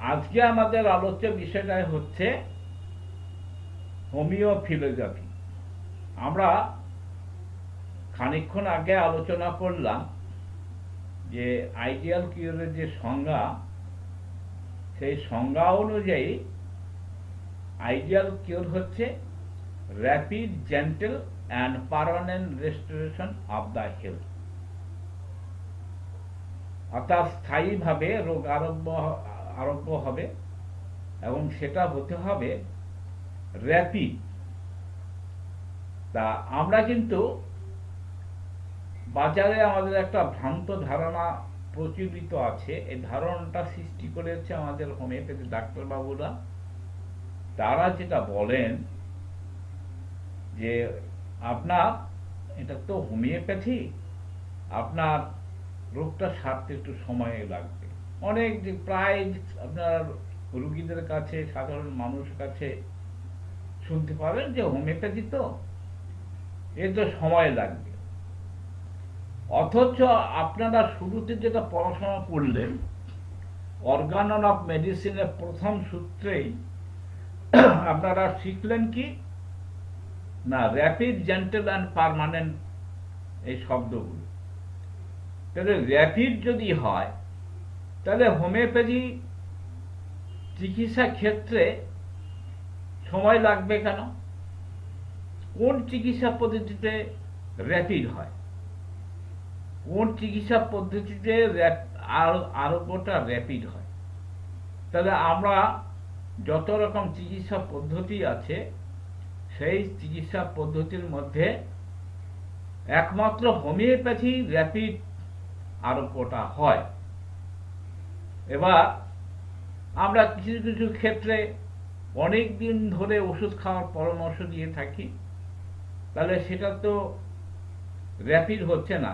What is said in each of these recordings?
আজকে আমাদের আলোচ্য বিষয়টা হচ্ছে হোমিও ফিলোসফি। আমরা খানিকক্ষণ আগে আলোচনা করলাম যে আইডিয়াল কিউরের যে সংজ্ঞা, সেই সংজ্ঞা অনুযায়ী আইডিয়াল কিউর হচ্ছে rapid, gentle and permanent restoration of the health. অর্থাৎ স্থায়ীভাবে রোগ আরোগ্য হবে এবং সেটা হতে হবে র্যাপিড। তা আমরা কিন্তু বাজারে আমাদের একটা ভ্রান্ত ধারণা প্রচলিত আছে, এই ধারণাটা সৃষ্টি করেছে আমাদের হোমিওপ্যাথি ডাক্তারবাবুরা। তারা যেটা বলেন যে আপনার এটা তো হোমিওপ্যাথি, আপনার রোগটা সারতে একটু সময় লাগবে। অনেক যে প্রায় আপনার রুগীদের কাছে, সাধারণ মানুষের কাছে শুনতে পাবেন যে হোমিওপ্যাথি তো এর তো সময় লাগবে। অথচ আপনারা শুরুতে যেটা পড়াশোনা করলেন, অর্গানন অফ মেডিসিনের প্রথম সূত্রেই আপনারা শিখলেন কি না, র্যাপিড, জেন্টেল অ্যান্ড পার্মানেন্ট, এই শব্দগুলো। তাহলে র্যাপিড যদি হয় তাহলে হোমিওপ্যাথি চিকিৎসা ক্ষেত্রে সময় লাগবে কেন? কোন চিকিৎসা পদ্ধতিতে র্যাপিড হয়, কোন চিকিৎসা পদ্ধতিতে আরোগ্যটা র্যাপিড হয়? তাহলে আমরা যত রকম চিকিৎসা পদ্ধতি আছে, সেই চিকিৎসা পদ্ধতির মধ্যে একমাত্র হোমিওপ্যাথি র্যাপিড আরোগ্যটা হয়। এবার আমরা কিছু কিছু ক্ষেত্রে অনেক দিন ধরে ওষুধ খাওয়ার পরামর্শ দিয়ে থাকি, তাহলে সেটা তো র্যাপিড হচ্ছে না।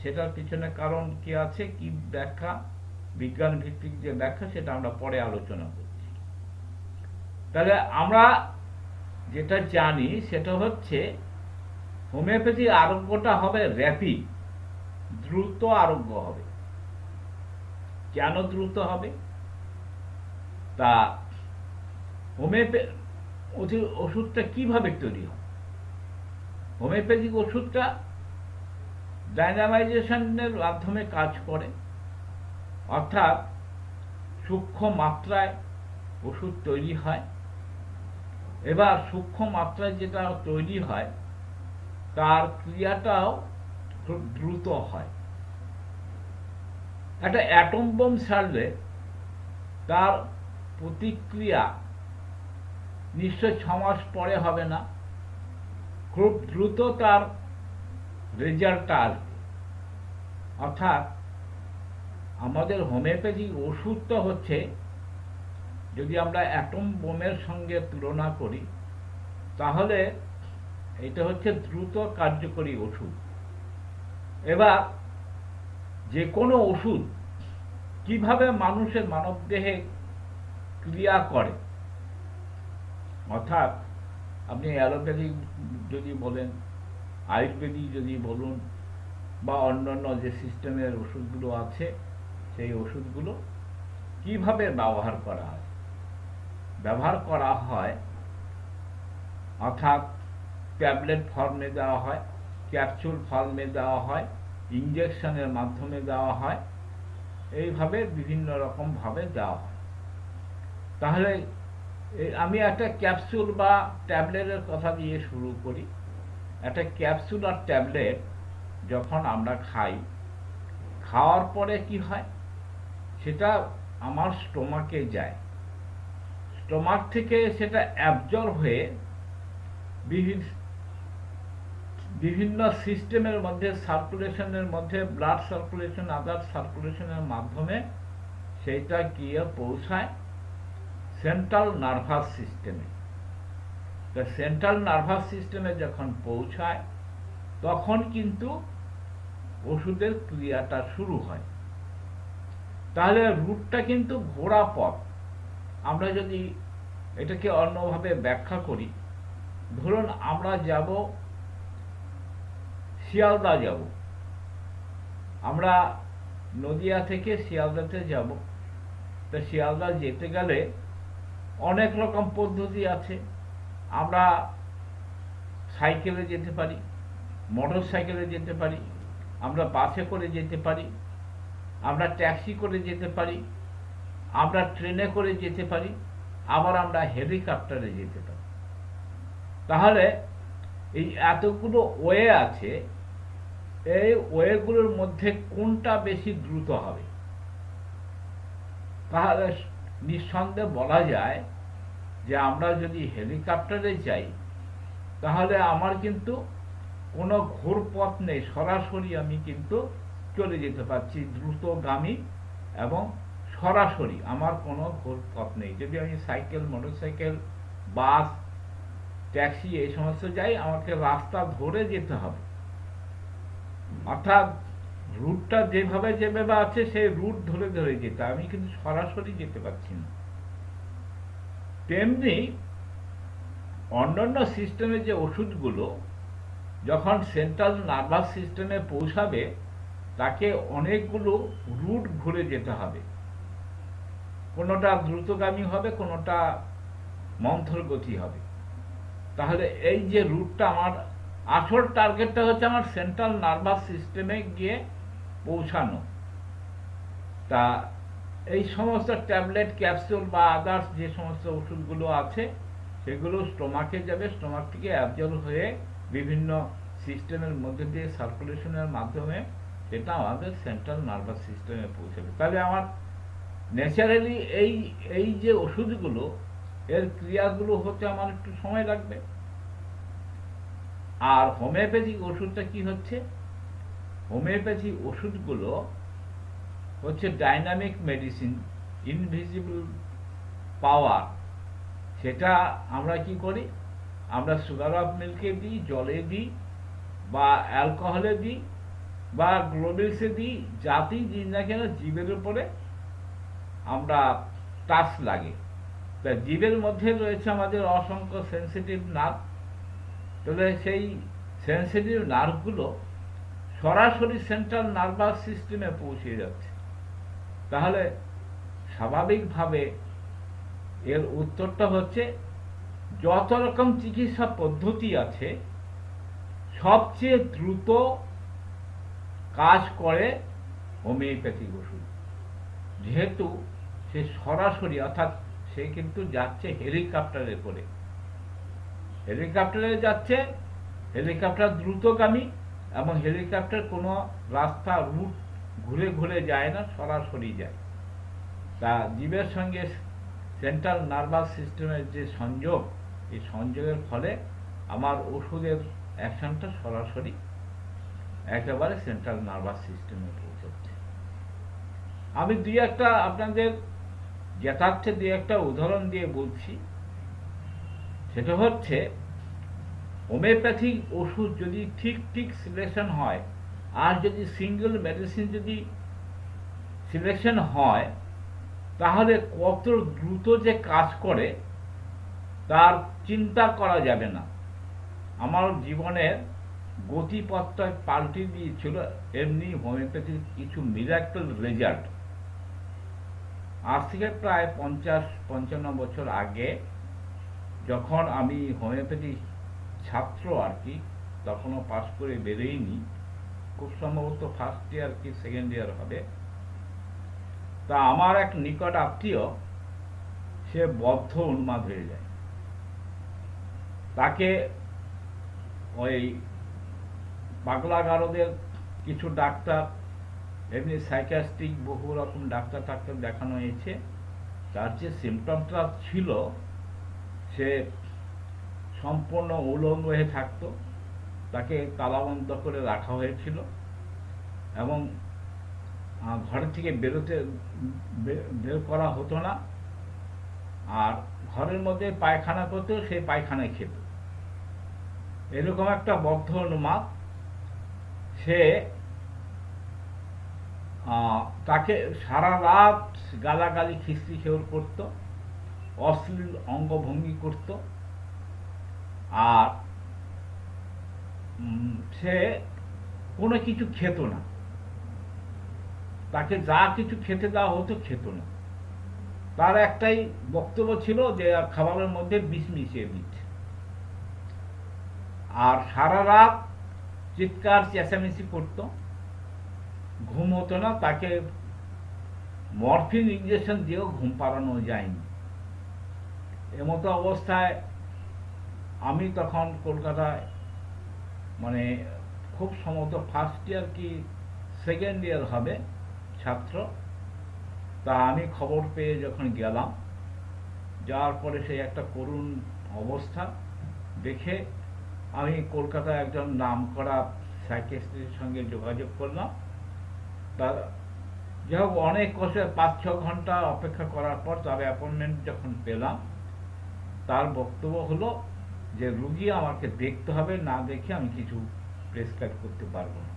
সেটার পিছনে কারণ কি আছে, কি ব্যাখ্যা, বিজ্ঞান ভিত্তিক যে ব্যাখ্যা, সেটা আমরা পরে আলোচনা করছি। তাহলে আমরা যেটা জানি সেটা হচ্ছে হোমিওপ্যাথি আরোগ্যটা হবে র্যাপিড, দ্রুত আরোগ্য হবে। কেন দ্রুত হবে? তা হোমিওপ্যাথি ওষুধটা কিভাবে তৈরি হয়? হোমিওপ্যাথিক ওষুধটা ডায়নামাইজেশনের মাধ্যমে কাজ করে, অর্থাৎ সূক্ষ্ম মাত্রায় ওষুধ তৈরি হয়। এবার সূক্ষ্ম মাত্রায় যেটা তৈরি হয় তার ক্রিয়াটাও খুব দ্রুত হয়। একটা অ্যাটম বোম ছাড়লে তার প্রতিক্রিয়া নিশ্চয় 6 মাস পরে হবে না, খুব দ্রুত তার রেজাল্টটা আসবে। অর্থাৎ আমাদের হোমিওপ্যাথিক ওষুধটা হচ্ছে, যদি আমরা অ্যাটম বোমের সঙ্গে তুলনা করি, তাহলে এটা হচ্ছে দ্রুত কার্যকরী ওষুধ। এবার যে কোনো ওষুধ কিভাবে মানুষের মানবদেহে ক্রিয়া করে, অর্থাৎ আপনি অ্যালোপ্যাথিক যদি বলেন, আয়ুর্বেদিক যদি বলুন, বা অন্যান্য যে সিস্টেমের ওষুধগুলো আছে, সেই ওষুধগুলো কিভাবে ব্যবহার করা হয়, অর্থাৎ ট্যাবলেট ফর্মে দেওয়া হয়, ক্যাপসুল ফর্মে দেওয়া হয়, ইঞ্জেকশনের মাধ্যমে দেওয়া হয়, এইভাবে বিভিন্ন রকমভাবে দেওয়া হয়। তাহলে আমি একটা ক্যাপসুল বা ট্যাবলেটের কথা দিয়ে শুরু করি। একটা ক্যাপসুল আর ট্যাবলেট যখন আমরা খাই, খাওয়ার পরে কি হয়, সেটা আমার স্টোমাকে যায়। স্টোমাক থেকে সেটা অ্যাবজর্ব হয়ে বিভিন্ন সিস্টেমের মধ্যে, সার্কুলেশনের মধ্যে, ব্লাড সার্কুলেশন, আদার সার্কুলেশনের মাধ্যমে সেইটা গিয়ে পৌঁছায় সেন্ট্রাল নার্ভাস সিস্টেমে। তো সেন্ট্রাল নার্ভাস সিস্টেমে যখন পৌঁছায়, তখন কিন্তু ওষুধের ক্রিয়াটা শুরু হয়। তাহলে রুটটা কিন্তু ঘোরা পথ। আমরা যদি এটাকে অন্যভাবে ব্যাখ্যা করি, ধরুন আমরা যাব শিয়ালদা, আমরা নদিয়া থেকে শিয়ালদাতে যাব। তা শিয়ালদা যেতে গেলে অনেক রকম পদ্ধতি আছে। আমরা সাইকেলে যেতে পারি, মোটর সাইকেলে যেতে পারি, আমরা বাসে করে যেতে পারি, আমরা ট্যাক্সি করে যেতে পারি, আমরা ট্রেনে করে যেতে পারি, আবার আমরা হেলিকপ্টারে যেতে পারি। তাহলে এই এতগুলো ওয়ে আছে, এই ওয়েগুলোর মধ্যে কোনটা বেশি দ্রুত হবে? তাহলে নিঃসন্দেহে বলা যায় যে আমরা যদি হেলিকপ্টারে যাই তাহলে আমার কিন্তু কোনো ঘোর পথ নেই, সরাসরি আমি কিন্তু চলে যেতে পারছি, দ্রুতগামী এবং সরাসরি, আমার কোনো ঘোর পথ নেই। যদি আমি সাইকেল, মোটরসাইকেল, বাস, ট্যাক্সি এই সমস্ত যাই, আমাকে রাস্তা ধরে যেতে হবে, অর্থাৎ রুটটা যেভাবে যেভাবে আছে সেই রুট ধরে ধরে যেতে, আমি কিন্তু সরাসরি যেতে পারছি না। তেমনি অন্যান্য সিস্টেমের যে ওষুধগুলো যখন সেন্ট্রাল নার্ভাস সিস্টেমে পৌঁছাবে তাকে অনেকগুলো রুট ঘুরে যেতে হবে, কোনোটা দ্রুতগামী হবে, কোনোটা মন্থর গতি হবে। তাহলে এই যে রুটটা, আমার আসল টার্গেটটা হচ্ছে আমার সেন্ট্রাল নার্ভাস সিস্টেমে গিয়ে পৌঁছানো। তা এই সমস্ত ট্যাবলেট, ক্যাপসুল বা আদার্স যে সমস্ত ওষুধগুলো আছে সেগুলো স্টোমাকে যাবে, স্টোমাক থেকে অ্যাবজর্ব হয়ে বিভিন্ন সিস্টেমের মধ্যে দিয়ে সার্কুলেশনের মাধ্যমে সেটা আমাদের সেন্ট্রাল নার্ভাস সিস্টেমে পৌঁছাবে। তাহলে আমার ন্যাচারালি এই এই যে ওষুধগুলো, এর ক্রিয়াগুলো হতে আমার একটু সময় লাগবে। আর হোমিওপ্যাথিক ওষুধটা কি হচ্ছে? হোমিওপ্যাথি ওষুধগুলো হচ্ছে ডাইনামিক মেডিসিন, ইনভিজিবল পাওয়ার। সেটা আমরা কি করি? আমরা সুগার অফ মিল্কে দিই, জলে দিই, বা অ্যালকোহলে দিই, বা গ্লোবেলসে দিই, যাতেই দিই না কেন জীবের উপরে আমরা টাচ লাগে। তা জীবের মধ্যে রয়েছে আমাদের অসংখ্য সেন্সিটিভ নার্ভ। তাহলে সেই সেন্সিটিভ নার্ভগুলো সরাসরি সেন্ট্রাল নার্ভাস সিস্টেমে পৌঁছে যাচ্ছে। তাহলে স্বাভাবিকভাবে এর উত্তরটা হচ্ছে, যত রকম চিকিৎসা পদ্ধতি আছে সবচেয়ে দ্রুত কাজ করে হোমিওপ্যাথিক ওষুধ, যেহেতু সে সরাসরি, অর্থাৎ সে কিন্তু যাচ্ছে হেলিকপ্টারে করে, হেলিকপ্টারে যাচ্ছে, হেলিকপ্টার দ্রুতগামী, এবং হেলিকপ্টার কোনো রাস্তা রুট ঘুরে ঘুরে যায় না, সরাসরি যায়। তা জীবের সঙ্গে সেন্ট্রাল নার্ভাস সিস্টেমের যে সংযোগ, এই সংযোগের ফলে আমার ওষুধের অ্যাকশনটা সরাসরি একেবারে সেন্ট্রাল নার্ভাস সিস্টেমে পৌঁছচ্ছে। আমি দুই একটা আপনাদের যথার্থে দুই একটা উদাহরণ দিয়ে বলছি। সেটা হচ্ছে, হোমিওপ্যাথিক ওষুধ যদি ঠিক ঠিক সিলেকশন হয়, আর যদি সিঙ্গেল মেডিসিন যদি সিলেকশন হয়, তাহলে কত দ্রুত যে কাজ করে তার চিন্তা করা যাবে না। আমার জীবনের গতিপথটা পাল্টে দিয়েছিল এমনি হোমিওপ্যাথির কিছু মিরাকল রেজাল্ট। আজ থেকে প্রায় 50-55 বছর আগে যখন আমি হোমিওপ্যাথি ছাত্র আর কি, তখনও পাস করে বেরোইনি, খুব সম্ভবত ফার্স্ট ইয়ার কি সেকেন্ড ইয়ার হবে। তা আমার এক নিকট আত্মীয়, সে বদ্ধ উন্মাদ হয়ে যায়। তাকে ওই পাগলাগারদের কিছু ডাক্তার, এমনি সাইকিয়াট্রিক বহু রকম ডাক্তার দেখানো হয়েছে। তার যে সিমটমটা ছিল, সে সম্পূর্ণ উলঙ্গ হয়ে থাকতো, তাকে তালাবন্ধ করে রাখা হয়েছিল, এবং ঘর থেকে বের করা হতো না। আর ঘরের মধ্যে পায়খানা করতেও সেই পায়খানায় খেত। এরকম একটা বদ্ধ উন্মাদ। সে তাকে সারা রাত গালাগালি খিস্তি খেউর করত, অশ্লীল অঙ্গভঙ্গি করত, আর সে কোনো কিছু খেত না। তাকে যা কিছু খেতে দেওয়া হতো খেত না। তার একটাই বক্তব্য ছিল যে খাবারের মধ্যে বিষ মিশিয়ে দিচ্ছে, আর সারা রাত চিৎকার চেঁচামেচি করতো, ঘুম হতো না, তাকে মরফিন ইঞ্জেকশন দিয়েও ঘুম পাড়ানো যায়নি। এমতো অবস্থায় আমি তখন কলকাতায়, মানে খুব সম্ভবত ফার্স্ট ইয়ার কি সেকেন্ড ইয়ার হবে ছাত্র, তা আমি খবর পেয়ে যখন গেলাম, যাওয়ার পরে সেই একটা করুণ অবস্থা দেখে আমি কলকাতায় একজন নামকরা সাইকিয়াট্রিস্টের সঙ্গে যোগাযোগ করলাম। তার যাই হোক অনেক কষ্টে 5-6 ঘন্টা অপেক্ষা করার পর তার অ্যাপয়েন্টমেন্ট যখন পেলাম, তার বক্তব্য হলো যে রুগী আমাকে দেখতে হবে, না দেখে আমি কিছু প্রেসক্রাইব করতে পারবো না।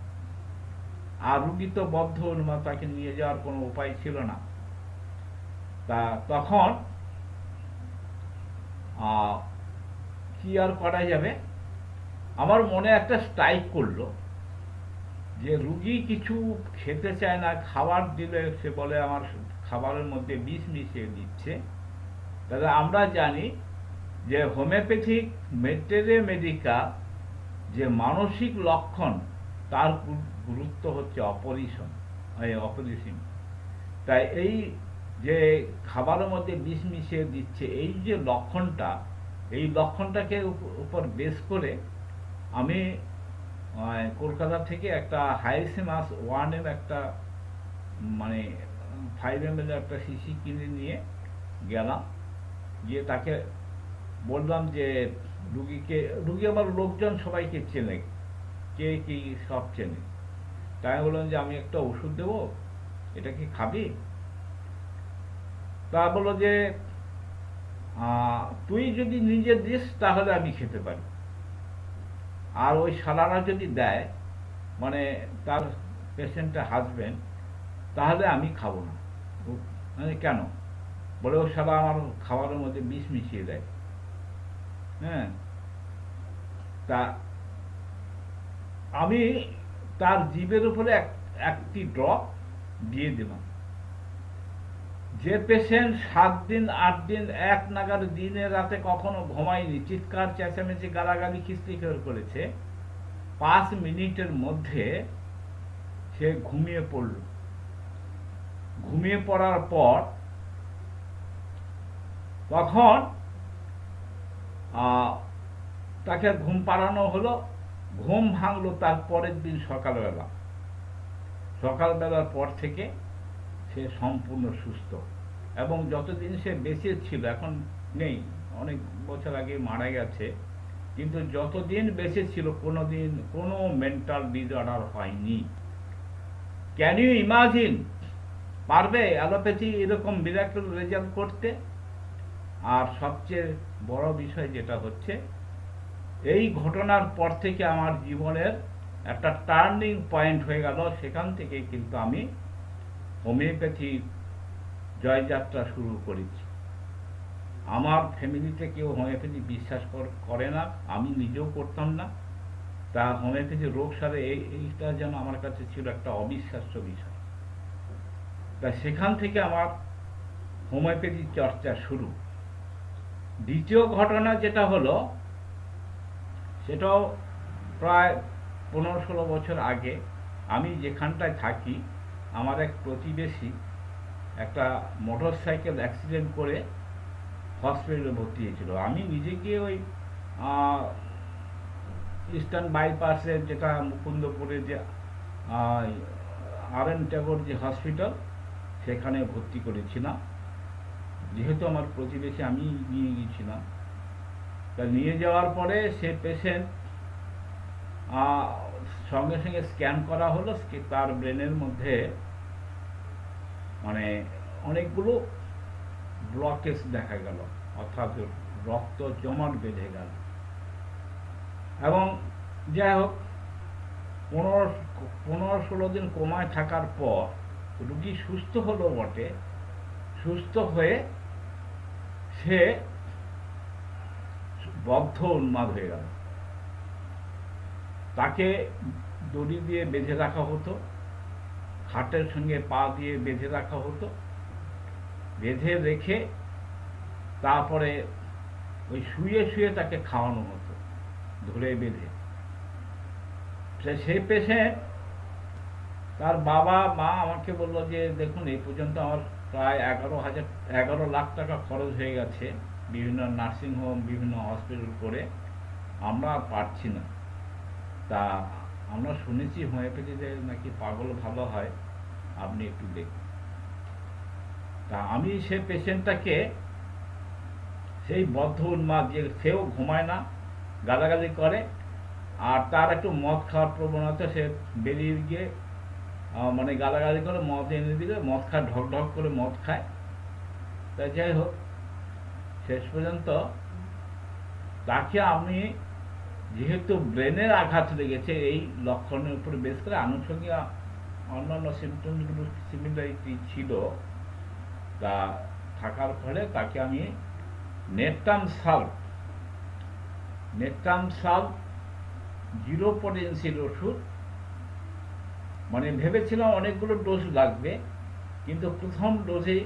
আর রুগী তো বদ্ধ উন্মাদ, তাকে নিয়ে যাওয়ার কোনো উপায় ছিল না। তা তখন কি আর করা যাবে, আমার মনে একটা স্ট্রাইক করলো যে রুগী কিছু খেতে চায় না, খাবার দিলে সে বলে আমার খাবারের মধ্যে বিষ মিশিয়ে দিচ্ছে। তাহলে আমরা জানি যে হোমিওপ্যাথিক মেডিকা যে মানসিক লক্ষণ, তার গুরুত্ব হচ্ছে অপরিসীম। তাই এই যে খাবারের মধ্যে বিষ মিশিয়ে দিচ্ছে, এই যে লক্ষণটা, এই লক্ষণটাকে উপর বেস করে আমি কলকাতা থেকে একটা হাইসিমাস 1 একটা মানে 5 ml একটা শিশি কিনে নিয়ে গেলাম, গিয়ে তাকে বললাম যে রুগী আমার লোকজন সবাইকে চেনে, কে কি সব চেনে। তাই বললাম যে আমি একটা ওষুধ দেবো, এটা কি খাবি? তা বললো যে তুই যদি নিজে দিস তাহলে আমি খেতে পারি, আর ওই শালারা যদি দেয়, মানে তার পেশেন্টের হাজবেন্ড, তাহলে আমি খাবো না। মানে কেন? বলে ও শালা আমার খাবারের মধ্যে বিষ মিশিয়ে দেয়। হ্যাঁ, তা আমি তার জিভের উপরে একটি ড্রপ দিয়ে দিলাম। যে পেশেন্ট 7 দিন 8 দিন এক নাগারে দিনে রাতে কখনো ঘুমায়নি, চিৎকার চেঁচামেচি গালাগালি খিস্তি করেছে, 5 মিনিটের মধ্যে সে ঘুমিয়ে পড়ল। ঘুমিয়ে পড়ার পর তখন তাকে ঘুম পাড়ানো হলো, ঘুম ভাঙলো তার পরের দিন সকালবেলার পর থেকে সে সম্পূর্ণ সুস্থ, এবং যতদিন সে বেঁচে ছিল, এখন নেই, অনেক বছর আগে মারা গেছে, কিন্তু যতদিন বেঁচে ছিল কোনোদিন কোনো মেন্টাল ডিসঅর্ডার হয়নি। Can you imagine? পারবে অ্যালোপ্যাথি এরকম মিরাকল রেজাল্ট করতে? আর সবচেয়ে বড় বিষয় যেটা হচ্ছে, এই ঘটনার পর থেকে আমার জীবনের একটা টার্নিং পয়েন্ট হয়ে গেল। সেখান থেকে কিন্তু আমি হোমিওপ্যাথি জয়যাত্রা শুরু করেছি। আমার ফ্যামিলিতে কেউ হোমিওপ্যাথি বিশ্বাস করে না, আমি নিজেও করতাম না। তা হোমিওপ্যাথি রোগ সারে এইটা যেন আমার কাছে ছিল একটা অবিশ্বাস্য বিষয়। তা সেখান থেকে আমার হোমিওপ্যাথি চর্চা শুরু। দ্বিতীয় ঘটনা যেটা হলো, সেটাও প্রায় 15-16 বছর আগে। আমি যেখানটায় থাকি, আমার এক প্রতিবেশী একটা মোটর সাইকেল অ্যাক্সিডেন্ট করে হসপিটালে ভর্তি হয়েছিল। আমি নিজে গিয়ে ওই ইস্টার্ন বাইপাসের যেটা মুকুন্দপুরে যে আর এন ট্যাগর যে হসপিটাল, সেখানে ভর্তি করেছিলাম। যেহেতু আমার প্রতিবেশী, আমি নিয়ে গিয়েছিলাম। তা নিয়ে যাওয়ার পরে সে পেশেন্ট সঙ্গে সঙ্গে স্ক্যান করা হলো, তার ব্রেনের মধ্যে মানে অনেকগুলো ব্লকেজ দেখা গেল, অর্থাৎ রক্ত জমাট বেঁধে গেল। এবং যাই হোক 15-16 দিন কোমায় থাকার পর রুগী সুস্থ হলো বটে। সুস্থ হয়ে সে বদ্ধ উন্মাদ হয়ে গেল। তাকে দড়ি দিয়ে বেঁধে রাখা হতো, খাটের সঙ্গে পা দিয়ে বেঁধে রাখা হতো, বেঁধে রেখে তারপরে ওই শুয়ে শুয়ে তাকে খাওয়ানো হতো, ধরে বেঁধে। সেই পেশেন্ট, তার বাবা মা আমাকে বললো যে দেখুন এই পর্যন্ত আমার প্রায় 11 লাখ টাকা খরচ হয়ে গেছে বিভিন্ন নার্সিংহোম, বিভিন্ন হসপিটাল করে, আমরা আর পারছি না। তা আমরা শুনেছি হোমিওপ্যাথিতে নাকি পাগল ভালো হয়, আপনি একটু দেখুন। তা আমি সে পেশেন্টটাকে, সেই বদ্ধ উন্মাদ, যে সেও ঘুমায় না, গালাগালি করে, আর তার একটু মদ খাওয়ার প্রবণতা, সে বেরিয়ে গিয়ে মানে গালাগালি করে মদ এনে দিলে মদ খায়, ঢক ঢক করে মদ খায়। তাই যাই হোক, শেষ পর্যন্ত তাকে আমি, যেহেতু ব্রেনের আঘাত লেগেছে, এই লক্ষণের উপরে বেশ করে আনুষঙ্গিক অন্যান্য সিমটমসগুলো সিমিলারিটি ছিল, তা থাকার ফলে তাকে আমি নেট্রাম সাল্ট 0 পটেন্সির ওষুধ, মানে ভেবেছিলাম অনেকগুলো ডোজ লাগবে, কিন্তু প্রথম ডোজেই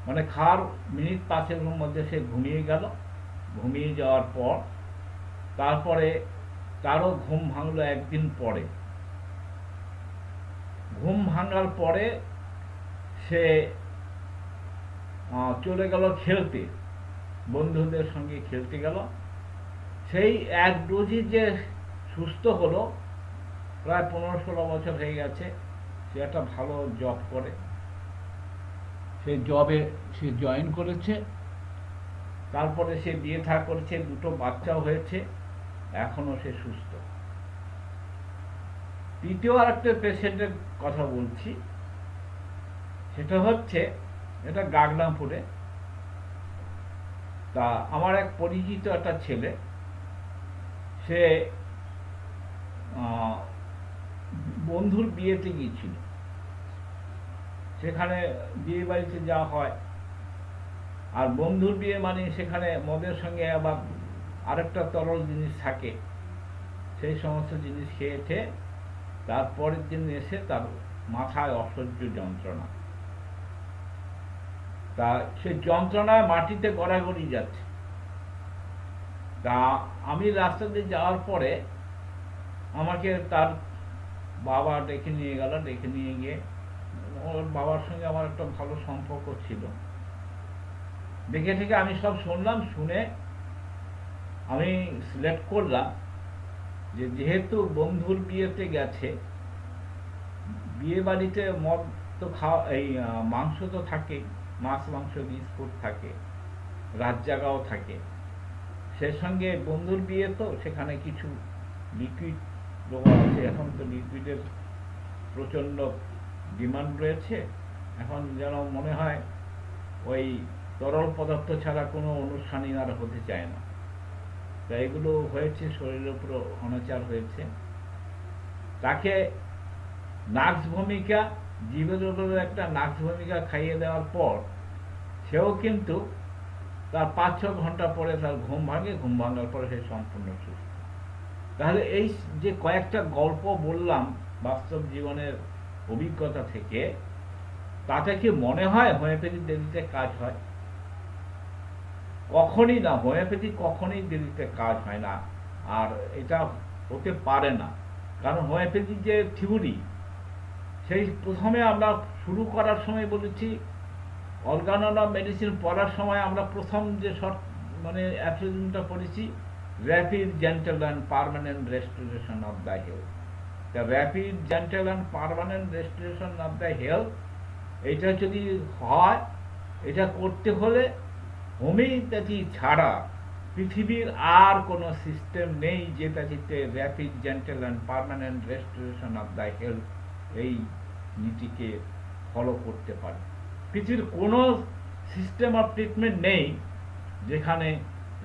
মানে খাওয়ার মিনিট 5-এর মধ্যে সে ঘুমিয়ে গেল। ঘুমিয়ে যাওয়ার পর তারপরে তারও ঘুম ভাঙলো একদিন পরে। ঘুম ভাঙার পরে সে চলে গেল খেলতে, বন্ধুদের সঙ্গে খেলতে গেল। সেই এক ডোজই যে সুস্থ হলো, প্রায় 15-16 বছর হয়ে গেছে। সে একটা ভালো জব করে, সেই জবে সে জয়েন করেছে, তারপরে সে বিয়ে থা করেছে, 2টো বাচ্চাও হয়েছে, এখনো সে সুস্থ। তৃতীয় আরেকটা পেশেন্টের কথা বলছি, সেটা হচ্ছে, এটা গাগনাপুরে। তা আমার এক পরিচিত একটা ছেলে, সে বন্ধুর বিয়েতে গিয়েছিল। সেখানে বিয়ে বাড়িতে যাওয়া হয়, আর বন্ধুর বিয়ে মানে সেখানে মদের সঙ্গে আবার আরেকটা তরল জিনিস থাকে, সেই সমস্ত জিনিস খেয়েছে। তারপরের দিন এসে তার মাথায় অসহ্য যন্ত্রণা, তা সে যন্ত্রণায় মাটিতে গড়াগড়ি যাচ্ছে। তা আমি রাস্তা দিয়ে যাওয়ার পরে আমাকে তার বাবা ডেকে নিয়ে গেল। ডেকে নিয়ে গিয়ে, ওর বাবার সঙ্গে আমার একটা ভালো সম্পর্ক ছিল, দেখে থেকে আমি সব শুনলাম। শুনে আমি সিলেক্ট করলাম যে যেহেতু বন্ধুর বিয়েতে গেছে, বিয়ে বাড়িতে মদ তো খাওয়া, এই মাংস তো থাকে, মাছ মাংস বিস্কুট থাকে, রাত জাগাও থাকে, সে সঙ্গে বন্ধুর বিয়ে, তো সেখানে কিছু লিকুইড দেওয়া আছে। এখন তো লিকুইডের প্রচণ্ড ডিমান্ড রয়েছে, এখন যেন মনে হয় ওই তরল পদার্থ ছাড়া কোনো অনুষ্ঠানই আর হতে চায় না। তা এগুলো হয়েছে, শরীরের উপর অনাচার হয়েছে। তাকে নাক্স ভূমিকা, জীবের উপরে একটা নাক্স ভূমিকা খাইয়ে দেওয়ার পর সেও কিন্তু তার 5-6 ঘন্টা পরে তার ঘুম ভাঙে। ঘুম ভাঙার পরে সে সম্পূর্ণ সুস্থ। তাহলে এই যে কয়েকটা গল্প বললাম বাস্তব জীবনের অভিজ্ঞতা থেকে, তাতে কি মনে হয় হোমিওপ্যাথি দেরিতে কাজ হয়? কখনই না, হোমিওপ্যাথি কখনই দেরিতে কাজ হয় না, আর এটা হতে পারে না। কারণ হোমিওপ্যাথির যে থিওরি, সেই প্রথমে আমরা শুরু করার সময় বলেছি, অর্গানন অফ মেডিসিন পড়ার সময় আমরা প্রথম যে মানে অ্যাফ্রিজমটা পড়েছি, rapid, gentle and permanent restoration of the health. The rapid, gentle and permanent restoration of the health, এটা যদি হয়, এটা করতে হলে হোমিওপ্যাথি ছাড়া পৃথিবীর আর কোনো সিস্টেম নেই যেটাতে rapid, gentle and permanent restoration of the health এই নীতিকে ফলো করতে পারে। পৃথিবীর কোনো সিস্টেম অফ ট্রিটমেন্ট নেই যেখানে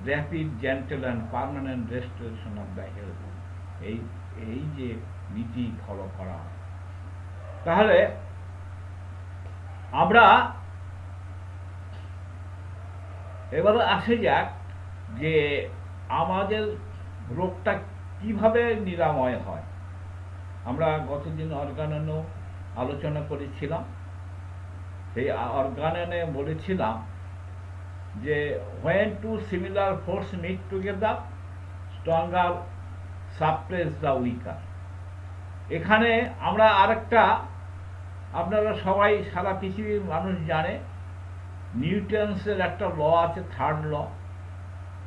rapid, gentle and permanent restoration of the health এই যে নীতি ফলো করা হয়। তাহলে আমরা এবারে আসে যাক যে আমাদের রোগটা কিভাবে নিরাময় হয়। আমরা গতদিন অর্গাননও আলোচনা করেছিলাম। সেই অর্গানে বলেছিলাম যে when two similar force meet together stronger suppress the weaker। এখানে আমরা আরেকটা, আপনারা সবাই সারা পৃথিবীর মানুষ জানে নিউটনসের একটা ল আছে, third law,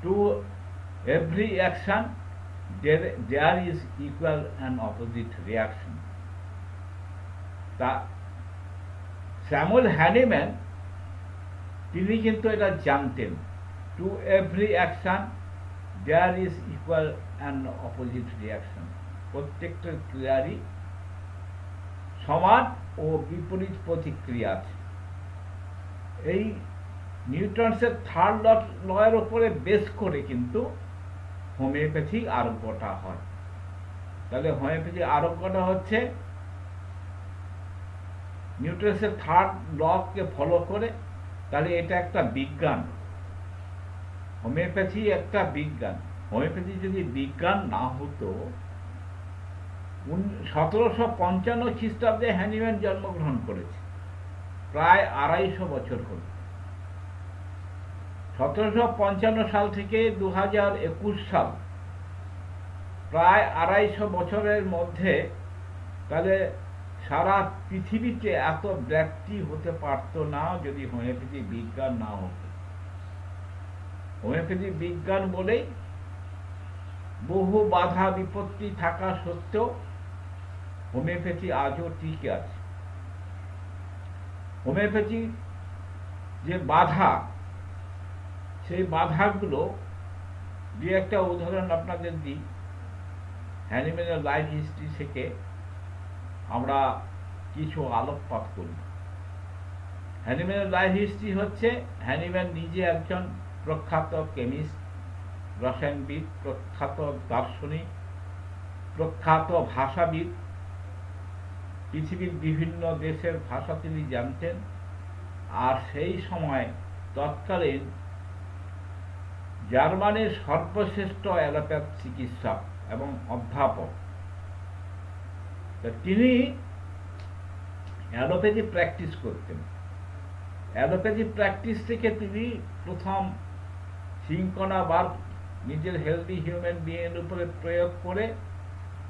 to every action there is equal and opposite reaction. তা স্যামুয়েল হ্যানিম্যান তিনি কিন্তু এটা জানতেন, to every action there is equal and opposite reaction, প্রত্যেকটা ক্রিয়ারই সমান ও বিপরীত প্রতিক্রিয়া আছে। এই নিউটনসের থার্ড লয়ের উপরে বেস করে কিন্তু হোমিওপ্যাথি আরোগ্যটা হয়। তাহলে হোমিওপ্যাথি আরোগ্যটা হচ্ছে নিউটনসের থার্ড লকে ফলো করে। তাহলে এটা একটা বিজ্ঞান, হোমিওপ্যাথি একটা বিজ্ঞান। হোমিওপ্যাথি যদি বিজ্ঞান না হতো, 1755 খ্রিস্টাব্দে হ্যানিম্যান জন্মগ্রহণ করেছে, প্রায় 250 বছর হল। 1755 সাল থেকে 2021 সাল, প্রায় 250 বছরের মধ্যে তাহলে সারা পৃথিবীতে এত ব্যাপ্তি হতে পারত না যদি হোমিওপ্যাথি বিজ্ঞান না হতো। হোমিওপ্যাথি বিজ্ঞান বলেই বহু বাধা বিপত্তি থাকা সত্ত্বেও হোমিওপ্যাথি আজও টিকে আছে। হোমিওপ্যাথি যে বাধা, সেই বাধাগুলো দু একটা উদাহরণ আপনাদের দিই। হ্যানিম্যানের লাইফ হিস্ট্রি থেকে আমরা কিছু আলোকপাত করি। হ্যানিম্যানের লাইফ হিস্ট্রি হচ্ছে, হ্যানিম্যান নিজে একজন প্রখ্যাত কেমিস্ট, রসায়নবিদ, প্রখ্যাত দার্শনিক, প্রখ্যাত ভাষাবিদ। পৃথিবীর বিভিন্ন দেশের ভাষা তিনি জানতেন। আর সেই সময় তৎকালীন জার্মানির সর্বশ্রেষ্ঠ অ্যালোপ্যাথ চিকিৎসক এবং অধ্যাপক। তিনি অ্যালোপ্যাথি প্র্যাকটিস করতেন। অ্যালোপ্যাথি প্র্যাকটিস থেকে তিনি প্রথম সিনকোনা বার্গ নিজের হেলদি হিউম্যান বিইংয়ের উপরে প্রয়োগ করে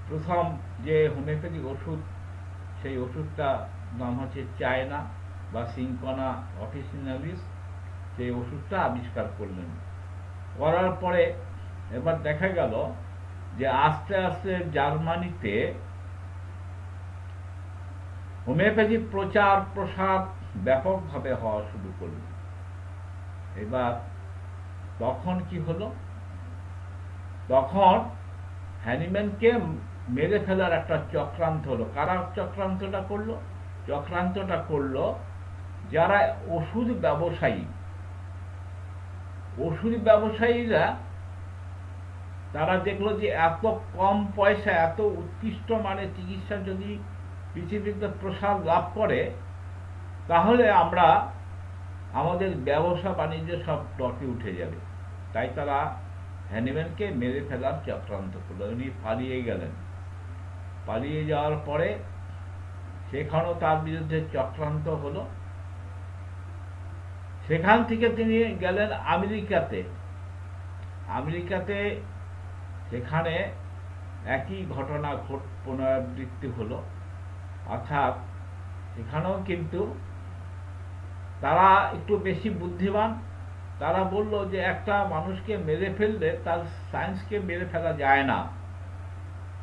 প্রথম যে হোমিওপ্যাথিক ওষুধ, সেই ওষুধটা নাম হচ্ছে চায়না বা সিনকোনা অফিসিনালিস, সেই ওষুধটা আবিষ্কার করলেন। করার পরে এবার দেখা গেল যে আস্তে আস্তে জার্মানিতে হোমিওপ্যাথি প্রচার প্রসার ব্যাপকভাবে হওয়া শুরু করল। এবার তখন কি হলো, তখন হ্যানিম্যানকে মেরে ফেলার একটা চক্রান্ত হলো। কারা চক্রান্তটা করলো? চক্রান্তটা করলো যারা ওষুধ ব্যবসায়ী। ওষুধ ব্যবসায়ীরা তারা দেখলো যে এত কম পয়সা, এত উৎকৃষ্ট মানের চিকিৎসা যদি পৃথিবীতে প্রসার লাভ করে, তাহলে আমরা আমাদের ব্যবসা বাণিজ্য সব টকে উঠে যাবে। তাই তারা হ্যানিম্যানকে মেরে ফেলার চক্রান্ত করলো। উনি পালিয়ে গেলেন। পালিয়ে যাওয়ার পরে সেখানেও তার বিরুদ্ধে চক্রান্ত হলো। সেখান থেকে তিনি গেলেন আমেরিকাতে। আমেরিকাতে সেখানে একই ঘটনা পুনরাবৃত্তি হলো। অর্থাৎ সেখানেও কিন্তু তারা একটু বেশি বুদ্ধিমান। তারা বলল যে একটা মানুষকে মেরে ফেললে তার সায়েন্সকে মেরে ফেলা যায় না,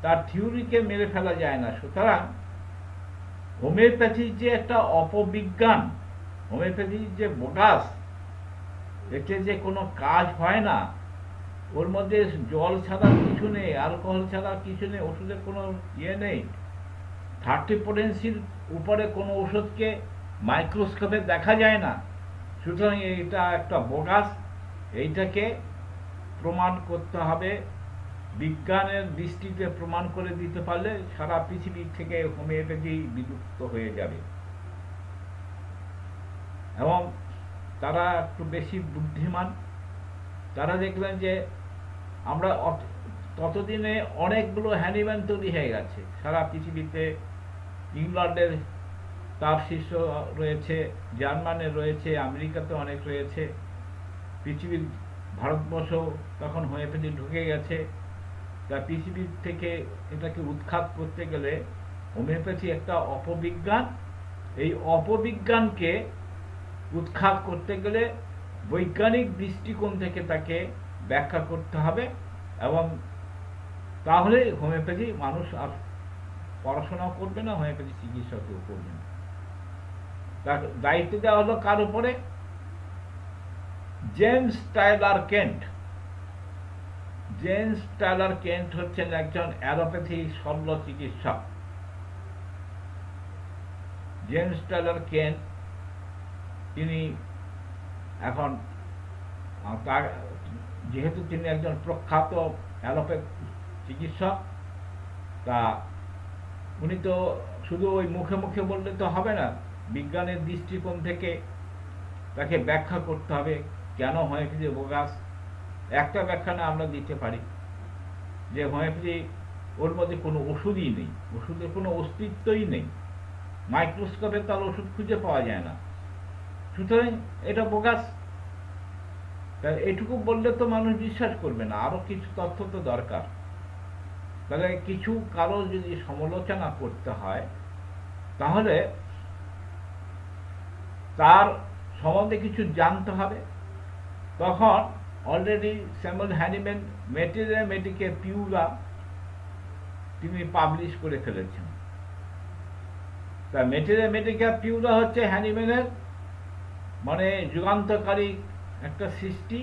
তার থিওরিকে মেরে ফেলা যায় না। সুতরাং হোমিওপ্যাথির যে একটা অপবিজ্ঞান, হোমিওপ্যাথির যে বোগাস, এতে যে কোনো কাজ হয় না, ওর মধ্যে জল ছাড়া কিছু নেই, অ্যালকোহল ছাড়া কিছু নেই, ওষুধের কোনো ইয়ে নেই। 30 পোটেন্সির উপরে কোনো ওষুধকে মাইক্রোস্কোপে দেখা যায় না। সুতরাং এটা একটা বোগাস। এইটাকে প্রমাণ করতে হবে, বিজ্ঞানের দৃষ্টিতে প্রমাণ করে দিতে পারলে সারা পৃথিবী থেকে হোমিওপ্যাথি বিলুপ্ত হয়ে যাবে। এবং তারা একটু বেশি বুদ্ধিমান। তারা দেখলেন যে আমরা ততদিনে অনেকগুলো হ্যানিম্যান তৈরি হয়ে গেছে সারা পৃথিবীতে। ইংল্যান্ডের তার শিষ্য রয়েছে, জার্মানে রয়েছে, আমেরিকাতে অনেক রয়েছে, পৃথিবীর ভারতবর্ষ তখন হোমিওপ্যাথি ঢুকে গেছে। তা পৃথিবীর থেকে এটাকে উৎখাত করতে গেলে হোমিওপ্যাথি একটা অপবিজ্ঞান, এই অপবিজ্ঞানকে উৎখাত করতে গেলে বৈজ্ঞানিক দৃষ্টিকোণ থেকে তাকে ব্যাখ্যা করতে হবে, এবং তাহলে হোমিওপ্যাথি মানুষ আর পড়াশোনাও করবে না, হোমিওপ্যাথি চিকিৎসাকেও করবে না। তার দায়িত্ব দেওয়া হলো কার উপরে? James Tyler Kent. James Tyler Kent হচ্ছেন একজন অ্যালোপ্যাথি শল্য চিকিৎসক। জেমস টাইলার কেন্ট তিনি এখন তার যেহেতু তিনি একজন প্রখ্যাত অ্যালোপ্যাথ চিকিৎসক, তা উনি তো শুধু ওই মুখে মুখে বললে তো হবে না, বিজ্ঞানের দৃষ্টিকোণ থেকে তাকে ব্যাখ্যা করতে হবে কেন হোমিওপ্যাথি বোগাস। একটা ব্যাখ্যা না আমরা দিতে পারি যে হোমিওপ্যাথি ওর মধ্যে কোনো ওষুধই নেই, ওষুধের কোনো অস্তিত্বই নেই, মাইক্রোস্কোপে তার ওষুধ খুঁজে পাওয়া যায় না, সুতরাং এটা বোগাস। তা এটুকু বললে তো মানুষ বিশ্বাস করবে না, আরো কিছু তথ্য তো দরকার। তাহলে কিছু কারো যদি সমালোচনা করতে হয় তাহলে তার সম্বন্ধে কিছু জানতে হবে। তখন already Samuel Hahnemann Materia Medica Pura তিনি পাবলিশ করে ফেলেছেন। তা ম্যাটেরিয়া মেডিকা পিউরা হচ্ছে হ্যানিম্যানের মানে যুগান্তকারী একটা সৃষ্টি।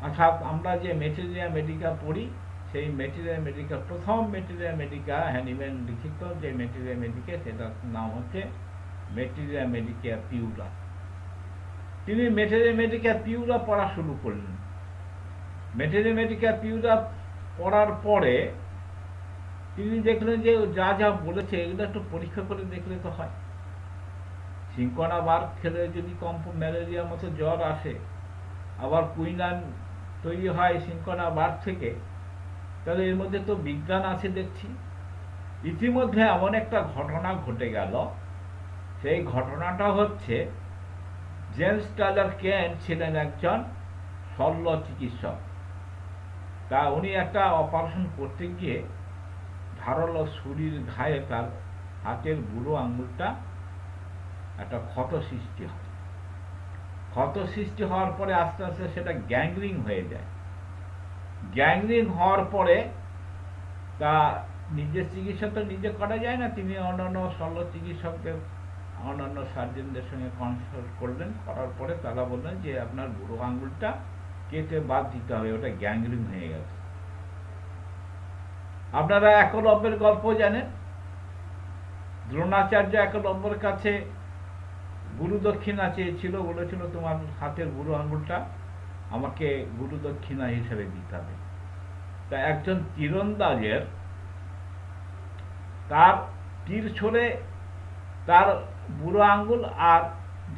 অর্থাৎ আমরা যে ম্যাটেরিয়া মেডিকা পড়ি, সেই ম্যাটেরিয়া মেডিকা প্রথম ম্যাটেরিয়া মেডিকা হ্যানিম্যান লিখিত যে ম্যাটেরিয়া মেডিকা, সেটার নাম হচ্ছে ম্যাটেরিয়া মেডিকা পিউরা। তিনি ম্যাটেরিয়া মেডিকা পিউরা পড়া শুরু করলেন। ম্যাটেরিয়া মেডিকা পিউরা পড়ার পরে তিনি দেখলেন যে যা যা বলেছে এগুলো একটু পরীক্ষা করে দেখলে তো হয়। সিনকোনা বার্গ খেলে যদি ম্যালেরিয়ার মতো জ্বর আসে, আবার কুইনান তৈরি হয় সিনকোনা বার্গ থেকে, তাহলে এর মধ্যে তো বিজ্ঞান আছে দেখছি। ইতিমধ্যে এমন একটা ঘটনা ঘটে গেল, সেই ঘটনাটা হচ্ছে জেমস টাইলার কেন্ট ছিলেন একজন শল্য চিকিৎসক। তা উনি একটা অপারেশন করতে গিয়ে ধারালো ছুরির ঘায়ে তার হাতের বুড়ো আঙুলটা একটা ক্ষত সৃষ্টি হয়। ক্ষত সৃষ্টি হওয়ার পরে আস্তে আস্তে সেটা গ্যাংগ্রিং হয়ে যায়। গ্যাংগ্রিং হওয়ার পরে তা নিজের চিকিৎসা তো নিজে করা যায় না, তিনি অন্যান্য শল্য চিকিৎসকদের, অন্যান্য সার্জনদের সঙ্গে কনসাল্ট করলেন। করার পরে তারা বললেন যে আপনার বুড়ো আঙুলটা কেটে বাদ দিতে হবে, ওটা গ্যাংগ্রিং হয়ে গেছে। আপনারা একলব্যের গল্প জানেন। দ্রোণাচার্য একলব্যের কাছে গুরু দক্ষিণা চেয়েছিল, বলেছিল তোমার হাতের বুড়ো আঙুলটা আমাকে গুরু দক্ষিণা হিসেবে দিতে হবে। তা একজন তীরন্দাজের তার তীর ছড়ে তার বুড়ো আঙ্গুল আর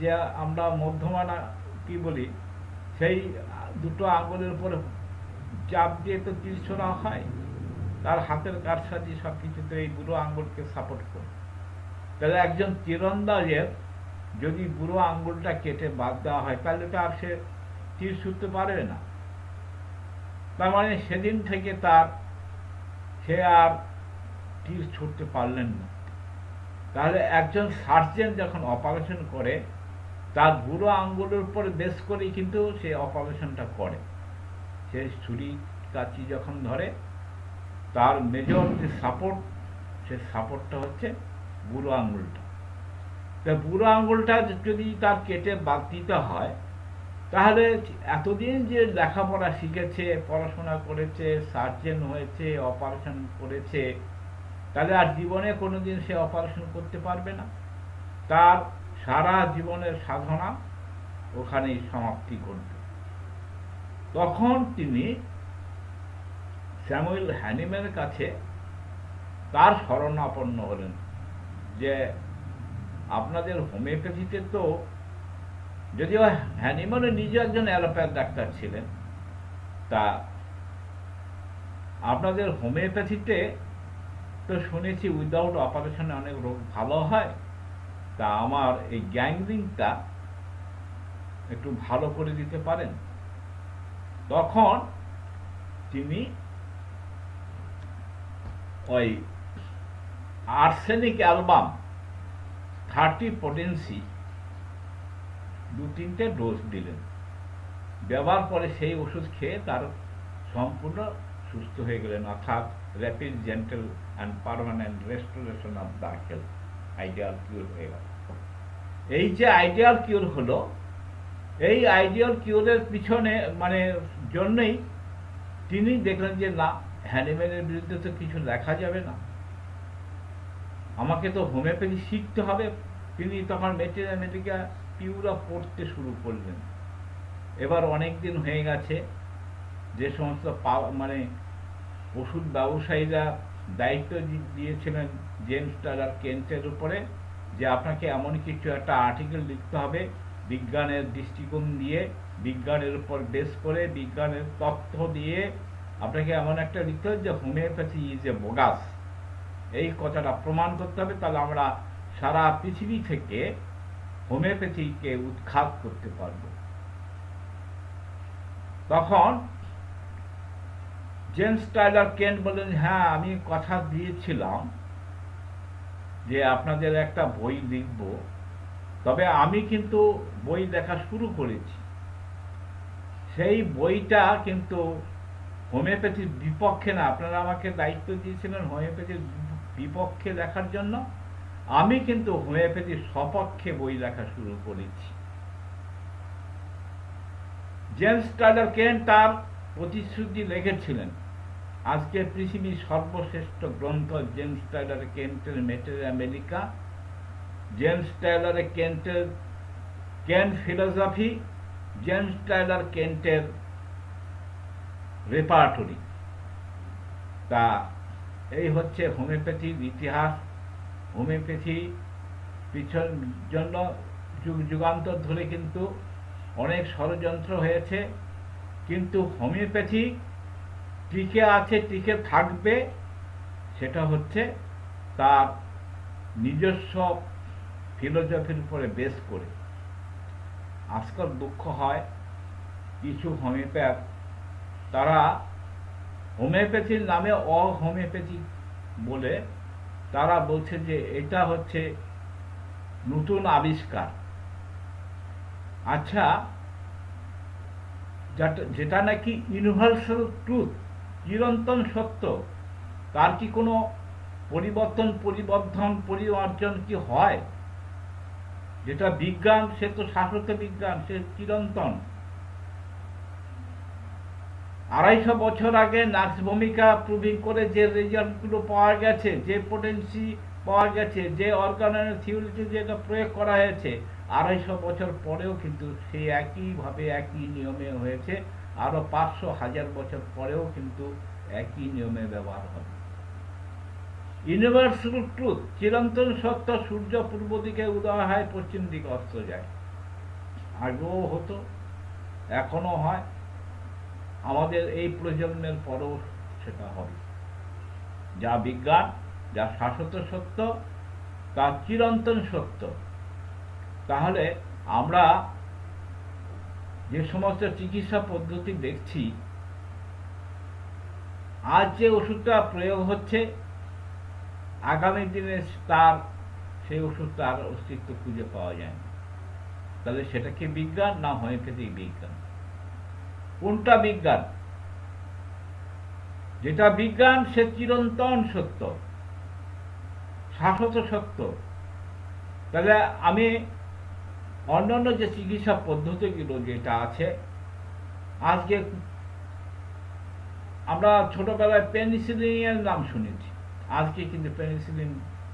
যে আমরা মধ্যমানা কি বলি, সেই দুটো আঙ্গুলের উপরে চাপ দিয়ে তো তীর ছোড়া হয়, তার হাতের কারসাজি সব কিছুতে এই বুড়ো আঙ্গুলকে সাপোর্ট করে। তাহলে একজন তীরন্দাজের যদি বুড়ো আঙ্গুলটা কেটে বাদ দেওয়া হয় তাহলে তো আর সে তীর ছুটতে পারবে না। তার মানে সেদিন থেকে সে আর তীর ছুটতে পারলেন না। তাহলে একজন সার্জেন যখন অপারেশন করে তার বুড়ো আঙ্গুলের উপরে বেস করেই কিন্তু সে অপারেশনটা করে। সে ছুরি কাঁচি যখন ধরে তার মেজর যে সাপোর্ট, সে সাপোর্টটা হচ্ছে বুড়ো আঙ্গুলটা। তা বুড়ো আঙ্গুলটা যদি তার কেটে বাদ দিতে হয় তাহলে এতদিন যে লেখাপড়া শিখেছে, পড়াশোনা করেছে, সার্জেন হয়েছে, অপারেশন করেছে, তাহলে আর জীবনে কোনোদিন সে অপারেশন করতে পারবে না। তার সারা জীবনের সাধনা ওখানেই সমাপ্তি ঘটবে। তখন তিনি স্যামুয়েল হ্যানিম্যানের কাছে তার শরণাপন্ন হলেন যে আপনাদের হোমিওপ্যাথিতে তো, যদিও হ্যানিম্যান নিজে একজন অ্যালোপ্যাথ ডাক্তার ছিলেন, তা আপনাদের হোমিওপ্যাথিতে তো শুনেছি উইদাউট অপারেশনে অনেক রোগ ভালো হয়, তা আমার এই গ্যাংরিংটা একটু ভালো করে দিতে পারেন? তখন তিনি ওই আর্সেনিক অ্যালবাম 30 পটেন্সি 2-3টে ডোজ দিলেন। ব্যবহার করে সেই ওষুধ খেয়ে তার সম্পূর্ণ সুস্থ হয়ে গেলেন, অর্থাৎ rapid, gentle and permanent restoration of the health, ideal cure হয়ে গেল। এই যে আইডিয়াল কিউর হলো, এই আইডিয়াল কিউরের পিছনে জন্যই তিনি দেখলেন যে না, হ্যানিম্যানের বিরুদ্ধে তো কিছু লেখা যাবে না, আমাকে তো হোমিওপ্যাথি শিখতে হবে। তিনি তখন ম্যাথমেটিকা পিউরা পড়তে শুরু করলেন। এবার অনেক দিন হয়ে গেছে, যে সমস্ত ওষুধ ব্যবসায়ীরা দায়িত্ব দিয়েছিলেন জেমস টাইলার কেন্টের উপরে, যে আপনাকে এমন কিছু একটা আর্টিকেল লিখতে হবে বিজ্ঞানের দৃষ্টিকোণ দিয়ে, বিজ্ঞানের উপর বেস করে, বিজ্ঞানের তথ্য দিয়ে আপনাকে এমন একটা লিখতে হবে যে হোমিওপ্যাথি ইজ এ বোগাস। এই কথাটা প্রমাণ করতে হবে, তাহলে আমরা সারা পৃথিবী থেকে হোমিওপ্যাথিকে উৎখাত করতে পারব। তখন জেমস টাইলার কেন্ট বললেন, হ্যাঁ আমি কথা দিয়েছিলাম যে আপনাদের একটা বই লিখব, তবে আমি কিন্তু বই লেখা শুরু করেছি। সেই বইটা কিন্তু হোমিওপ্যাথির বিপক্ষে না, আপনারা আমাকে দায়িত্ব দিয়েছিলেন হোমিওপ্যাথির বিপক্ষে লেখার জন্য, আমি কিন্তু হোমিওপ্যাথির সপক্ষে বই লেখা শুরু করেছি। জেমস টাইলার কেন্ট তার প্রতিশ্রুতি লিখেছিলেন। আজকে পৃথিবীর সর্বশ্রেষ্ঠ গ্রন্থ জেমস টাইলার কেন্টের ম্যাটেরিয়া মেডিকা, জেমস টাইলার কেন্টের কেন্ট ফিলোসফি, জেমস টাইলার কেন্টের রেপার্টরি। তা এই হচ্ছে হোমিওপ্যাথির ইতিহাস। হোমিওপ্যাথি পিছন জন্য যুগ যুগান্তর ধরে কিন্তু অনেক ষড়যন্ত্র হয়েছে, কিন্তু হোমিওপ্যাথি টিকে আছে, টিকে থাকবে, সেটা হচ্ছে তার নিজস্ব ফিলোসফির উপরে বেস করে। আজকাল দুঃখ হয়, কিছু হোমিওপ্যাথ তারা হোমিওপ্যাথির নামে অহোমিওপ্যাথি বলে তারা বলছে যে এটা হচ্ছে নতুন আবিষ্কার। আচ্ছা, যেটা নাকি ইউনিভার্সাল ট্রুথ, চিরন্তন সত্য, তার কি কোনো পরিবর্তন কি হয়? যেটা বিজ্ঞান, সে তো শাশ্বত বিজ্ঞান, সে চিরন্তন। 250 বছর আগে নার্স ভূমিকা প্রুভিং করে যে রেজাল্টগুলো পাওয়া গেছে, যে পোটেন্সি পাওয়া গেছে, যে অর্গানের থিওরিতে যেটা প্রয়োগ করা হয়েছে, 250 বছর পরেও কিন্তু সেই একইভাবে একই নিয়মে হয়েছে। আরো 500-1000 বছর পরেও কিন্তু একই নিয়মে ব্যবহার হবে। ইউনিভার্সাল ট্রুথ, চিরন্তন সত্য, সূর্য পূর্ব দিকে উদয় হয়, পশ্চিম দিকে অস্ত যায়। আগেও হতো, এখনো হয়, আমাদের এই প্রজন্মের পরেও সেটা হবে। যা বিজ্ঞান, যা শাশ্বত সত্য, তা চিরন্তন সত্য। তাহলে আমরা যে সমস্ত চিকিৎসা পদ্ধতি দেখছি, আজ যে ওষুধটা প্রয়োগ হচ্ছে, আগামী দিনে সেই ওষুধটার অস্তিত্ব খুঁজে পাওয়া যায় না। তাহলে সেটা কি বিজ্ঞান না হোমিওপ্যাথিক বিজ্ঞান? কোনটা বিজ্ঞান? যেটা বিজ্ঞান সে চিরন্তন সত্য, শাশ্বত সত্য। তাহলে আমি অন্যান্য যে চিকিৎসা পদ্ধতিগুলো যেটা আছে, আজকে আমরা ছোটবেলায় পেনিসিলিনের নাম শুনেছি, আজকে কিন্তু পেনিসিলিন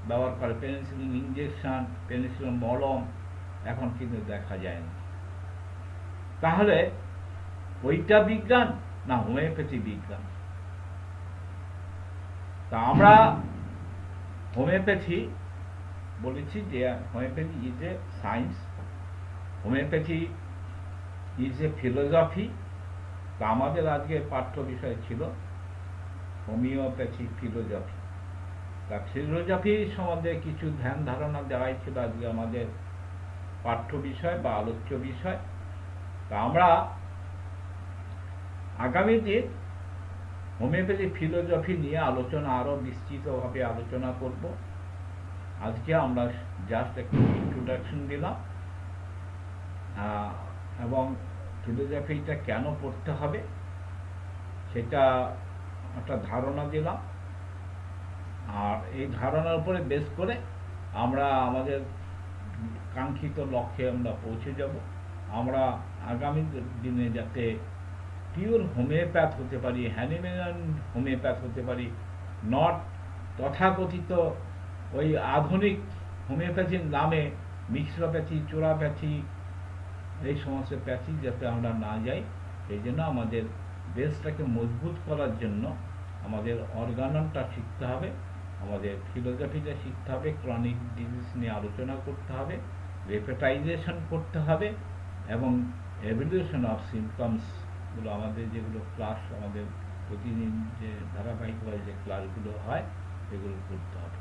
ব্যবহার করে, পেনিসিলিন ইঞ্জেকশন, পেনিসিলিন মলম এখন কিন্তু দেখা যায় না। তাহলে ওইটা বিজ্ঞান না হোমিওপ্যাথি বিজ্ঞান? তা আমরা হোমিওপ্যাথি বলেছি যে homeopathy is a science, homeopathy is a philosophy. তা আমাদের আজকে পাঠ্য বিষয় ছিল হোমিওপ্যাথি ফিলোসফি। তা ফিলোসফি সম্বন্ধে কিছু ধ্যান ধারণা দেওয়াই ছিল আজকে আমাদের পাঠ্য বিষয় বা আলোচ্য বিষয়। তা আমরা আগামী দিন হোমিওপ্যাথি ফিলোসফি নিয়ে আলোচনা আরও বিস্তৃতভাবে আলোচনা করব। আজকে আমরা জাস্ট একটু ইন্ট্রোডাকশন দিলাম এবং ফিলোসফিটা কেন পড়তে হবে সেটা একটা ধারণা দিলাম। আর এই ধারণার উপরে বেস করে আমরা আমাদের কাঙ্ক্ষিত লক্ষ্যে আমরা পৌঁছে যাব। আমরা আগামী দিনে যাতে পিওর হোমিওপ্যাথ হতে পারি, হ্যানিম্যান হোমিওপ্যাথ হতে পারি, নট তথাকথিত ওই আধুনিক হোমিওপ্যাথির নামে মিশ্রপ্যাথি, চোরাপ্যাথি, এই সমস্ত প্যাথি যাতে আমরা না যাই, সেই জন্য আমাদের বেসটাকে মজবুত করার জন্য আমাদের অর্গাননটা শিখতে হবে, আমাদের ফিলোসফিটা শিখতে হবে, ক্রনিক ডিজিজ নিয়ে আলোচনা করতে হবে, রেপেটাইজেশন করতে হবে এবং এভলিউশন অফ সিমটমসগুলো আমাদের যেগুলো ক্লাস আমাদের প্রতিদিন যে ধারাবাহিকভাবে যে ক্লাসগুলো হয় সেগুলো করতে হবে।